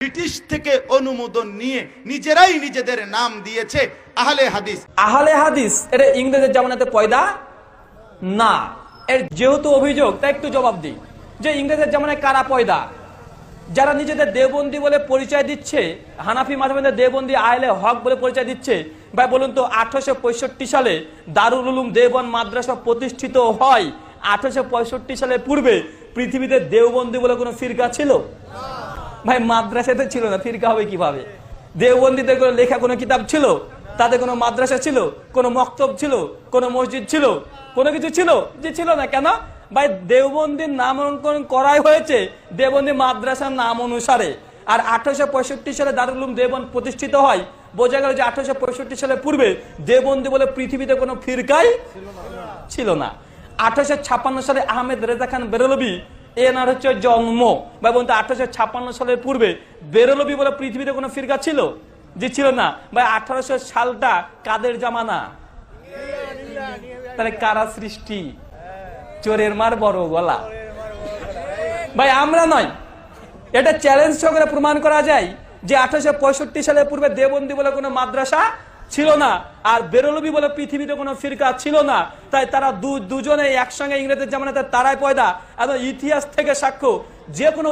British থেকে অনুমোদন নিয়ে নিজেরাই নিজেদের নাম দিয়েছে আহলে হাদিস। আহলে হাদিস এটা ইংরেজের জামানাতে পয়দা না। এর যেহেতু অভিযোগ তাই একটু জবাব দিই যে ইংরেজের জামানায় কারা পয়দা? যারা নিজেদের দেওবন্দি বলে পরিচয় দিচ্ছে, হানাফি মাযহাবের দেওবন্দি আহলে হক বলে পরিচয় দিচ্ছে। ভাই বলুন তো 1865 সালে দারুল উলুম দেওবন্দ মাদ্রাসা প্রতিষ্ঠিত হয়। 1865 সালের পূর্বে পৃথিবীতে দেওবন্দি বলে কোনো ফিরকা ছিল? ভাই মাদ্রাসাতে ছিল না, ফিরকা হবে কিভাবে? দেওবন্দীদের কোনো লেখা কোনো কিতাব ছিল? তাদের কোনো মাদ্রাসা ছিল? কোনো মক্তব ছিল? কোনো মসজিদ ছিল? কোনো কিছু ছিল? যে ছিল না। কেন? ভাই দেওবন্দির নামাঙ্কন করাই হয়েছে দেওবন্দি মাদ্রাসার নাম অনুসারে। আর 1865 সালে দারুল উলুম দেওবন্দ প্রতিষ্ঠিত হয়। বোঝা গেল যে 1865 সালের পূর্বে দেওবন্দি বলে পৃথিবীতে কোনো ফিরকাই ছিল না। 1856 সালে আহমেদ রেজা খান বেরলভী এনার হচ্ছে জন্ম। ভাই বলতে 1856 সালের পূর্বে বেরলভী বলে পৃথিবীতে কোনো ফিরকা ছিল? যে ছিল না। ভাই 1800 সালটা কাদের জামানা? তাহলে কারা সৃষ্টি? চোরের মার বড় গলা। ভাই আমরা নয়, এটা চ্যালেঞ্জ সহকারে প্রমাণ করা যায় যে 1865 সালের পূর্বে দেওবন্দি বলে কোনো মাদ্রাসা ছিল না, আর বেরলভী বলে পৃথিবীতে কোনো ফিরকা ছিল না। তাই তারা দুজনে একসঙ্গে ইংরেজের জামানাতে তারাই পয়দা। ইতিহাস থেকে সাক্ষ্য যে কোনো